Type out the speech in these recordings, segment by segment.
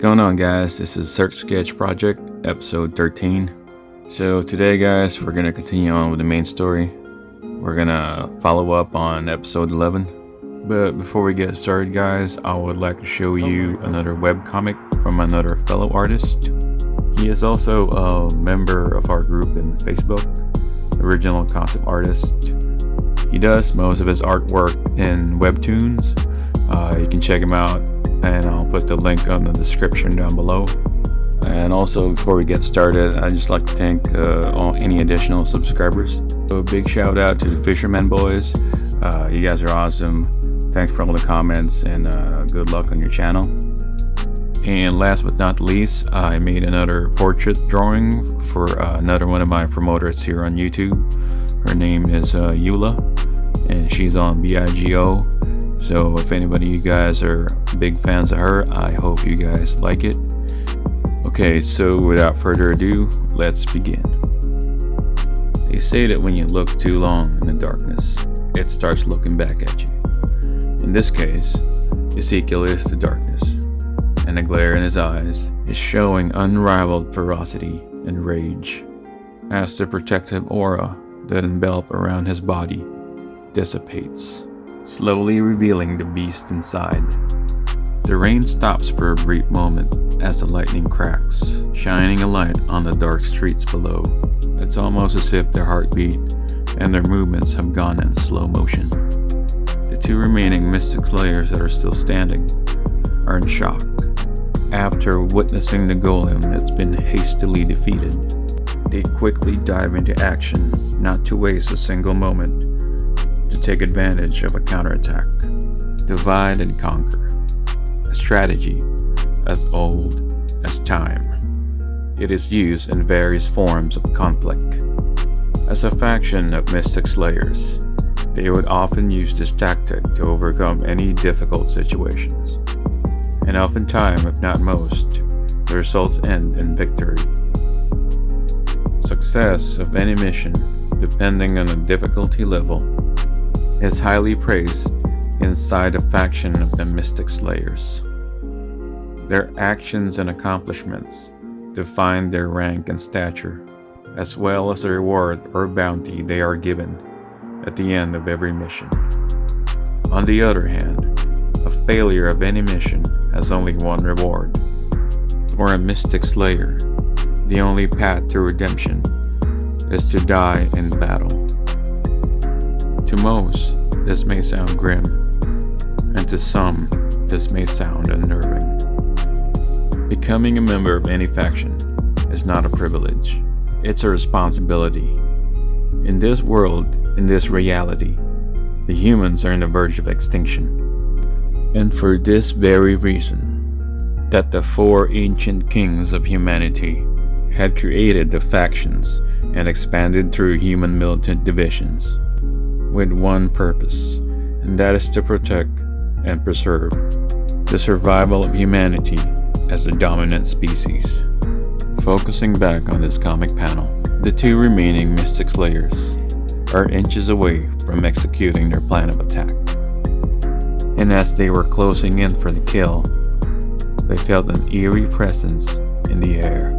going on, guys? This is Search Sketch Project, episode 13. So today, guys, we're going to continue on with the main story. We're going to follow up on episode 11. But before we get started, guys, I would like to show you another webcomic from another fellow artist. He is also a member of our group in Facebook, Original Concept Artist. He does most of his artwork in Webtoons. You can check him out, and I'll put the link on the description down below. And also, before we get started, I'd just like to thank all any additional subscribers. So a big shout out to the Fisherman Boys. You guys are awesome. Thanks for all the comments, and good luck on your channel. And last but not least, I made another portrait drawing for another one of my promoters here on YouTube. Her name is Eula, and she's on BIGO. So if anybody of you guys are big fans of her, I hope you guys like it. Okay, so without further ado, let's begin. They say that when you look too long in the darkness, it starts looking back at you. In this case, Ezekiel is the darkness, and the glare in his eyes is showing unrivaled ferocity and rage as the protective aura that envelopes around his body dissipates, slowly revealing the beast inside. The rain stops for a brief moment as the lightning cracks, shining a light on the dark streets below. It's almost as if their heartbeat and their movements have gone in slow motion. The two remaining Mystic Slayers that are still standing are in shock after witnessing the golem that's been hastily defeated. They quickly dive into action, not to waste a single moment, to take advantage of a counterattack. Divide and conquer. A strategy as old as time. It is used in various forms of conflict. As a faction of Mystic Slayers, they would often use this tactic to overcome any difficult situations. And oftentimes, if not most, the results end in victory. Success of any mission, depending on the difficulty level, is highly praised inside a faction of the Mystic Slayers. Their actions and accomplishments define their rank and stature, as well as the reward or bounty they are given at the end of every mission. On the other hand, a failure of any mission has only one reward. For a Mystic Slayer, the only path to redemption is to die in battle. To most, this may sound grim, and to some, this may sound unnerving. Becoming a member of any faction is not a privilege, it's a responsibility. In this world, in this reality, the humans are on the verge of extinction. And for this very reason, that the four ancient kings of humanity had created the factions and expanded through human militant divisions with one purpose, and that is to protect and preserve the survival of humanity as the dominant species. Focusing back on this comic panel, the two remaining Mystic Slayers are inches away from executing their plan of attack. And as they were closing in for the kill, they felt an eerie presence in the air.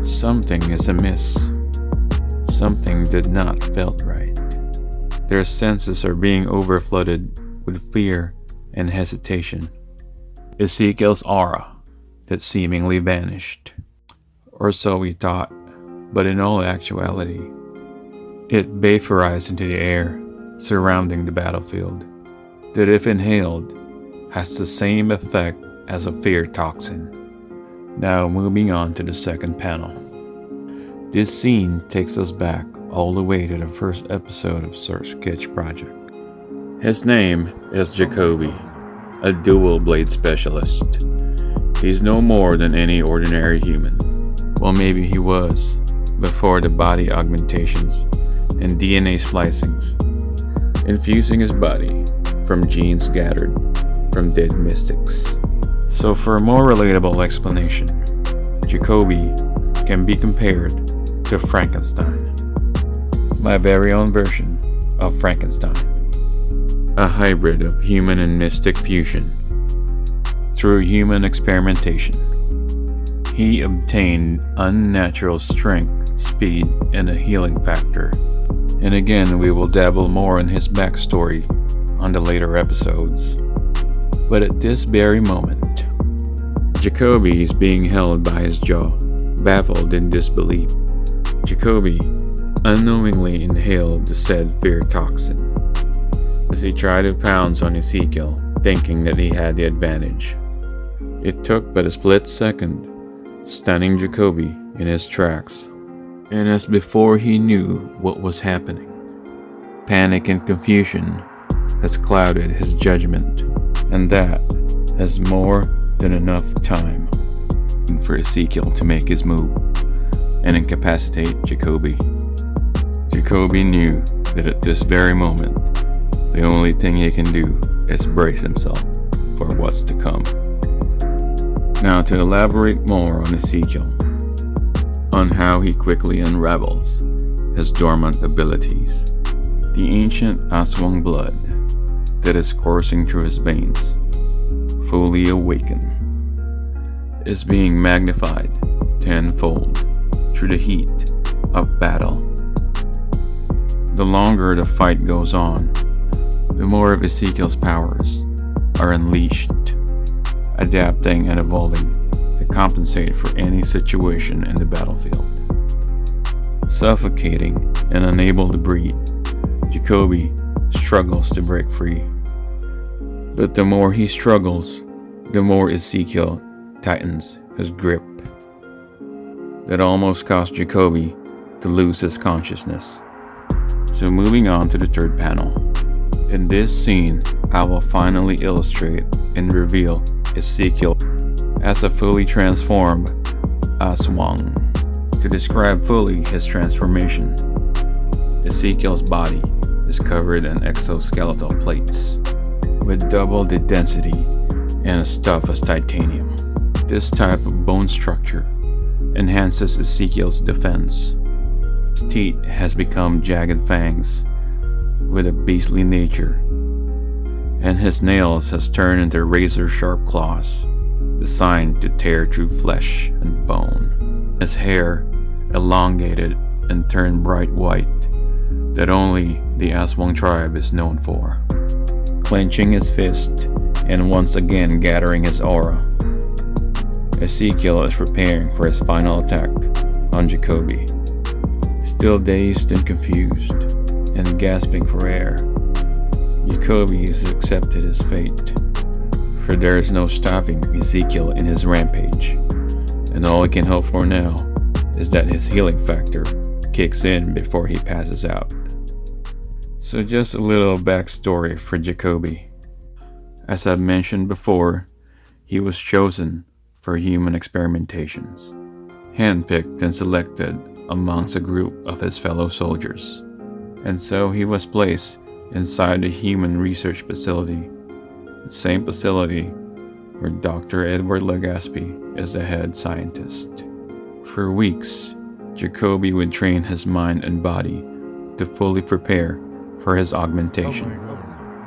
Something is amiss. Something did not felt right. Their senses are being overflooded with fear and hesitation. Ezekiel's aura had seemingly vanished. Or so he thought, but in all actuality, it vaporized into the air surrounding the battlefield, that if inhaled, has the same effect as a fear toxin. Now moving on to the second panel. This scene takes us back all the way to the first episode of Search Sketch Project. His name is Jacoby, a dual blade specialist. He's no more than any ordinary human. Well, maybe he was, before the body augmentations and DNA splicings, infusing his body from genes gathered from dead mystics. So for a more relatable explanation, Jacoby can be compared to Frankenstein. My very own version of Frankenstein. A hybrid of human and mystic fusion. through human experimentation. He obtained unnatural strength, speed, and a healing factor. And again, we will dabble more in his backstory on the later episodes. But at this very moment, Jacoby is being held by his jaw, baffled in disbelief. Jacoby unknowingly inhaled the said fear toxin as he tried to pounce on Ezekiel, thinking that he had the advantage. It took but a split second, stunning Jacoby in his tracks, and as before he knew what was happening, panic and confusion has clouded his judgment, and that has more than enough time for Ezekiel to make his move and incapacitate Jacoby. Jacoby knew that at this very moment, the only thing he can do is brace himself for what's to come. Now to elaborate more on Ezekiel, on how he quickly unravels his dormant abilities. The ancient Aswang blood that is coursing through his veins, fully awakened, is being magnified tenfold through the heat of battle. The longer the fight goes on, the more of Ezekiel's powers are unleashed, adapting and evolving to compensate for any situation in the battlefield. Suffocating and unable to breathe, Jacoby struggles to break free. But the more he struggles, the more Ezekiel tightens his grip. That almost caused Jacoby to lose his consciousness. So moving on to the third panel. In this scene, I will finally illustrate and reveal Ezekiel as a fully transformed Aswang. To describe fully his transformation, Ezekiel's body is covered in exoskeletal plates with double the density and a stuff as titanium. This type of bone structure enhances Ezekiel's defense. His teeth has become jagged fangs with a beastly nature, and his nails has turned into razor-sharp claws designed to tear through flesh and bone. His hair elongated and turned bright white that only the Aswang tribe is known for. Clenching his fist and once again gathering his aura, Ezekiel is preparing for his final attack on Jacoby. Still dazed and confused and gasping for air, Jacoby has accepted his fate, for there is no stopping Ezekiel in his rampage, and all he can hope for now is that his healing factor kicks in before he passes out. So just a little backstory for Jacoby. As I've mentioned before, he was chosen for human experimentations, handpicked and selected amongst a group of his fellow soldiers. And so he was placed inside the human research facility, the same facility where Dr. Edward Legaspi is the head scientist. For weeks, Jacoby would train his mind and body to fully prepare for his augmentation.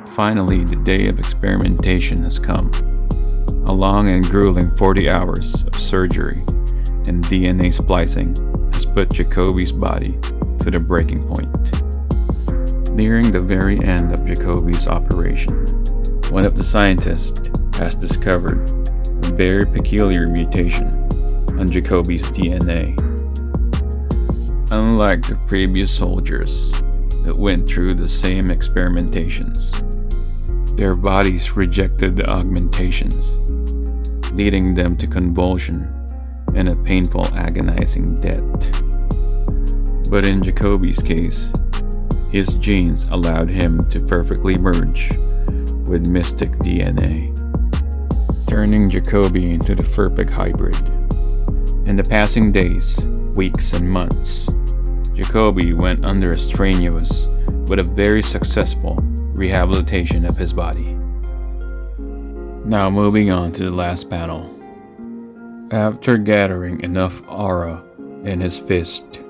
Finally, the day of experimentation has come. A long and grueling 40 hours of surgery and DNA splicing has put Jacoby's body to the breaking point. Nearing the very end of Jacoby's operation, one of the scientists has discovered a very peculiar mutation on Jacoby's DNA. Unlike the previous soldiers that went through the same experimentations, their bodies rejected the augmentations, leading them to convulsion and a painful, agonizing death. But in Jacoby's case, his genes allowed him to perfectly merge with mystic DNA, turning Jacoby into the perfect hybrid. In the passing days, weeks, and months, Jacoby went under a strenuous but a very successful rehabilitation of his body. Now moving on to the last panel. After gathering enough aura in his fist,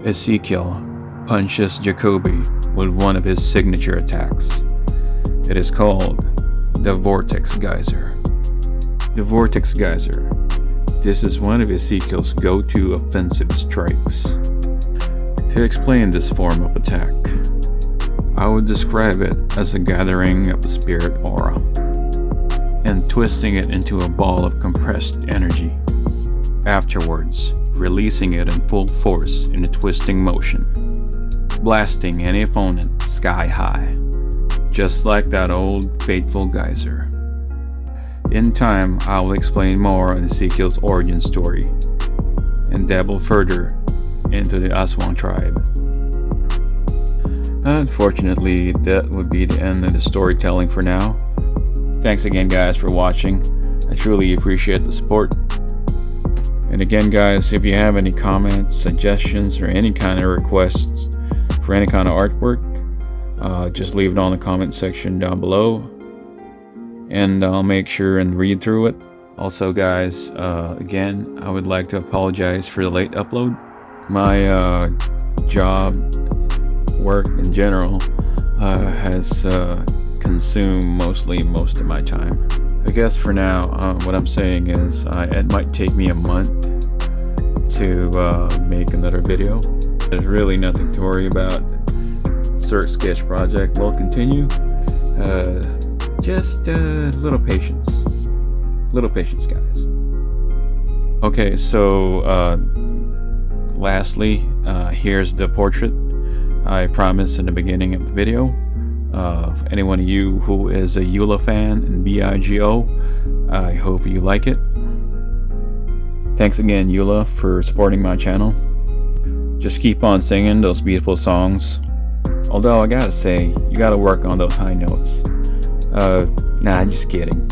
Ezekiel punches Jacoby with one of his signature attacks. It is called the Vortex Geyser. The Vortex Geyser. This is one of Ezekiel's go-to offensive strikes. To explain this form of attack, I would describe it as a gathering of a spirit aura and twisting it into a ball of compressed energy. Afterwards, releasing it in full force in a twisting motion, blasting any opponent sky high, just like that old fateful geyser. In time, I will explain more on Ezekiel's origin story and dabble further into the Aswang tribe. Unfortunately, that would be the end of the storytelling for now. Thanks again, guys, for watching. I truly appreciate the support. And again, guys, if you have any comments, suggestions, or any kind of requests for any kind of artwork, just leave it on the comment section down below, and I'll make sure and read through it. Also, guys, again, I would like to apologize for the late upload. My job, work in general, has consumed most of my time. I guess for now, what I'm saying is it might take me a month to make another video. There's really nothing to worry about. Search Sketch project will continue. Just a little patience. Little patience, guys. Okay, so lastly, here's the portrait I promised in the beginning of the video. Of any one of you who is a Eula fan and BIGO, I hope you like it. Thanks again, Eula, for supporting my channel. Just keep on singing those beautiful songs. Although I gotta say, you gotta work on those high notes. Nah, just kidding.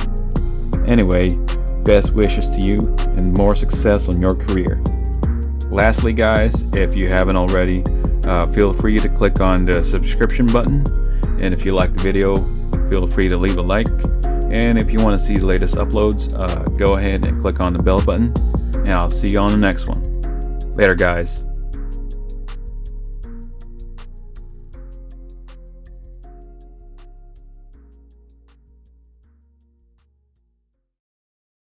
Anyway, best wishes to you and more success on your career. Lastly, guys, if you haven't already, feel free to click on the subscription button. And if you like the video, feel free to leave a like. And if you want to see the latest uploads, go ahead and click on the bell button. And I'll see you on the next one. Later, guys.